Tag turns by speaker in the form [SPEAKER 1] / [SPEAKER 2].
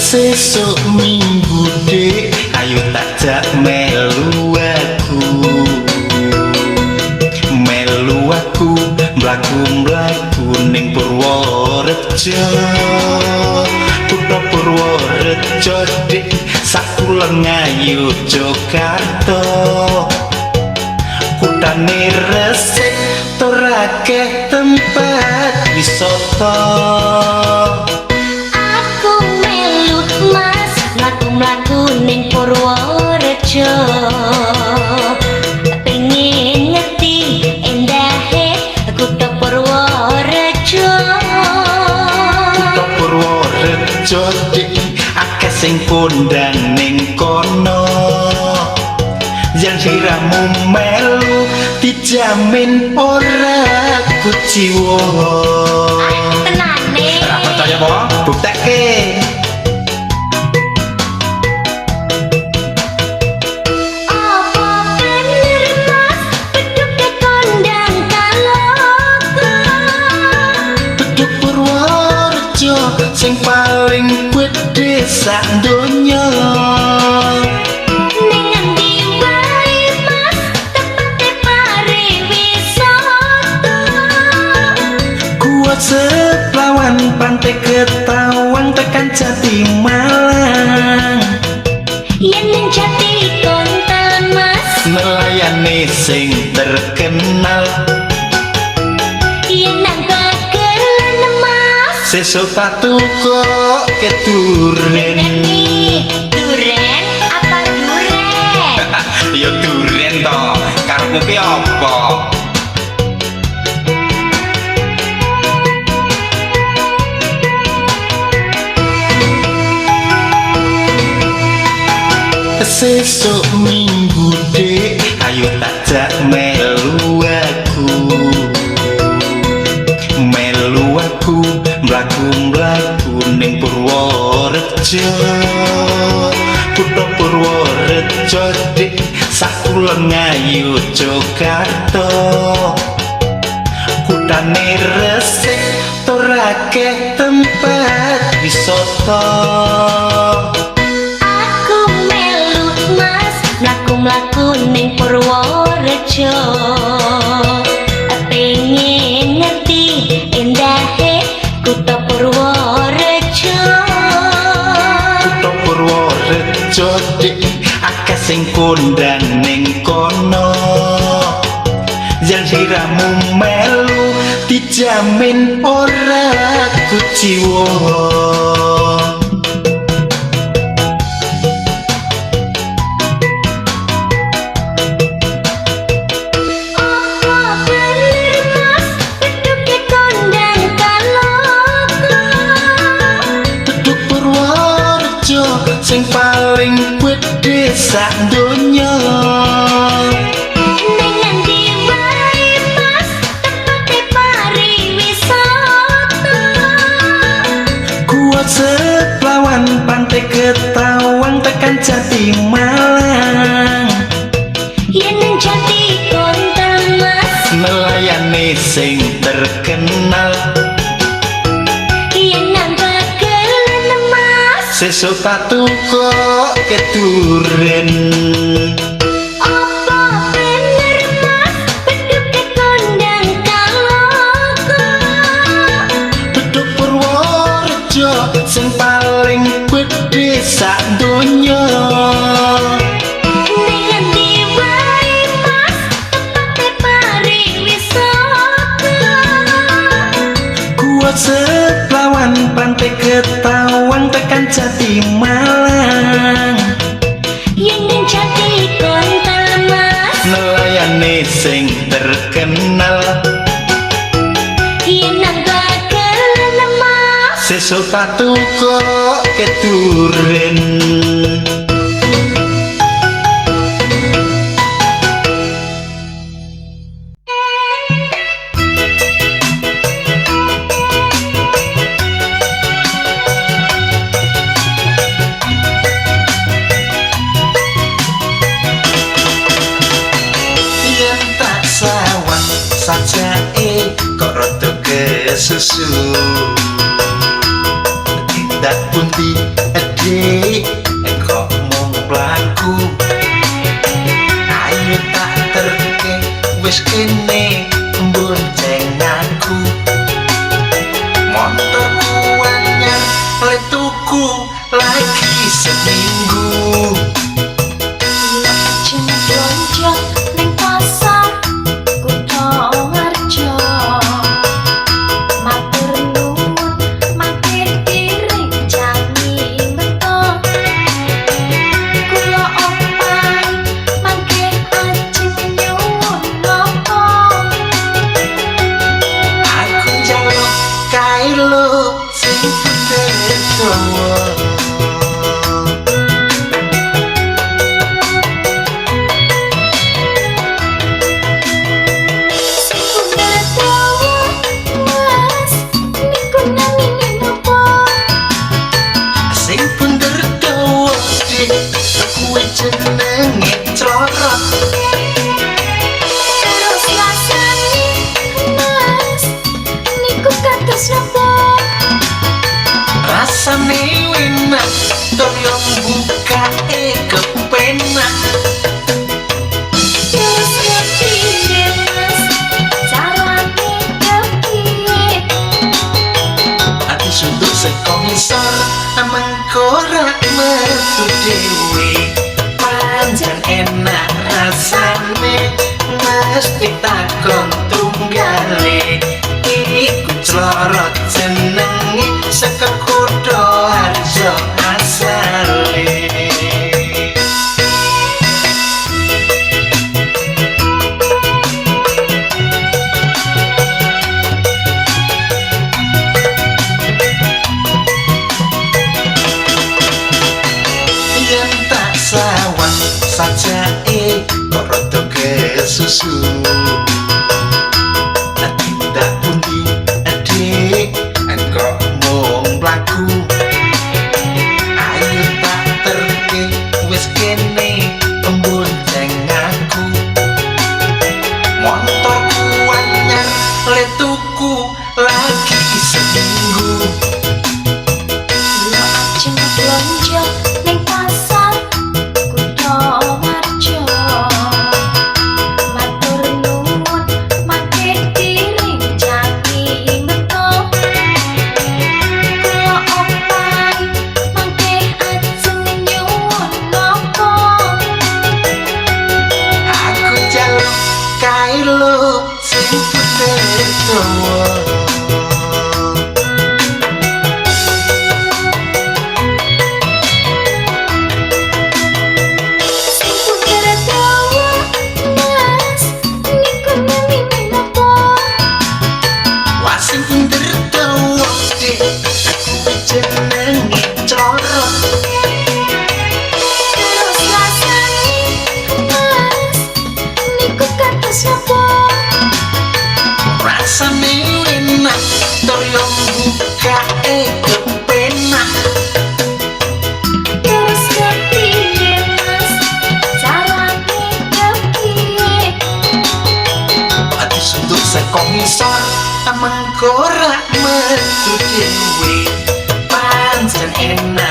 [SPEAKER 1] Sesuk minggu dek, ayo takjak melu aku mlaku-mlaku ning Purworejo. Kutha Purworejo dek, sakulon ngayu Jakarta. Kutane resik tur akeh tempat wisata. Mlaku ning Purworejo, pengen ngerti endahe kutha Purworejo. Kutha Purworejo dik, akeh sing kondang ning kono. Yang siramu melu dijamin ora kuciwa. Tenane ora percaya apa? Buktekke. Sing paling gedhe sak donya. Ning endi wae Mas, tepate pariwisata. Kuat Seplawan, Pantai Ketawang, tekan Jati Malang. Yen ning Jati Kontal Mas, nelayane sing terkenal. Yen nang sesuk tak tukok ke duren. Duren apa duren? Ya duren toh, karepmu ki apa? Sesuk minggu dek, ayo takjak melu aku mlaku-mlaku ning Purworejo. Kutha Purworejo dik, sakulon ngayu Jakarta. Kutane resik tur akeh tempat wisata. Aku melu Mas, mlaku-mlaku ning Purworejo, pengen ngerti endahe kutha Purworejo. Kutha Purworejo dik, akeh sing kondang ning kono. Yang siramu melu dijamin ora kuciwa. Sing paling gedhe sak donya. Ning endi wae Mas, tepate pariwisata. Kuat Seplawan, Pantai Ketawang, tekan Jati Malang. Yen ning Jati Kontal Mas, nelayane sing terkenal. Sesuk tak tukok ke duren. Apa bener Mas, beduk kondang kaloka. Beduk Purworejo, sing paling gedhe sak donya. Ning endi wae Mas, tepate pariwisata. Kuat Seplawan, Pantai Ketawang, tekan Jati Malang. Yen ning Jati Kontal Mas, nelayane sing terkenal. Yen nang Bagel Mas, sesuk tak tukok ke duren. Sajake kok rada kesusu, tindak pundi Adik kok mung mlaku ayo tak terke wis kene bonceng aku motorku anyar le tuku lagi seminggu
[SPEAKER 2] Jemblonjok ning pasar Kutha Harjo matur nuwun mangke kiring jangi meto kula ompahi mangke ajeng nyuwun napa
[SPEAKER 1] aku njaluk kae lho sing dawa jenenge Clorot
[SPEAKER 2] terus rasane mas niku kados napa
[SPEAKER 1] rasane enak toyo buka kepenak
[SPEAKER 2] terus kepiye mas carane kepiye
[SPEAKER 1] ati sunduk sekong isor mengkorak metu dewe panjang enak rasane mesti takon tunggale iku Clorot jenenge saka Kutha Harjo asale yen tak sawang sajake kok rada kesusu tindak pundi adik kok mung mlaku ayo tak terke wis kene bonceng aku motorku anyar le tuku lagi seminggu
[SPEAKER 2] jemblonjok ning pasar Kutha Harjo matur nuwun mangke kiring jangi meto kula ompahi mangke ajeng nyuwun napa
[SPEAKER 1] aku njaluk kae lho sing dawa sing bunder dawa dik aku jenenge Clorot
[SPEAKER 2] terus rasane mas niku kados napa
[SPEAKER 1] rasane enak toyo buka kepenak
[SPEAKER 2] terus kepiye mas carane kepiye
[SPEAKER 1] ati sunduk sekong isor mengkorak metu dewe panjen enak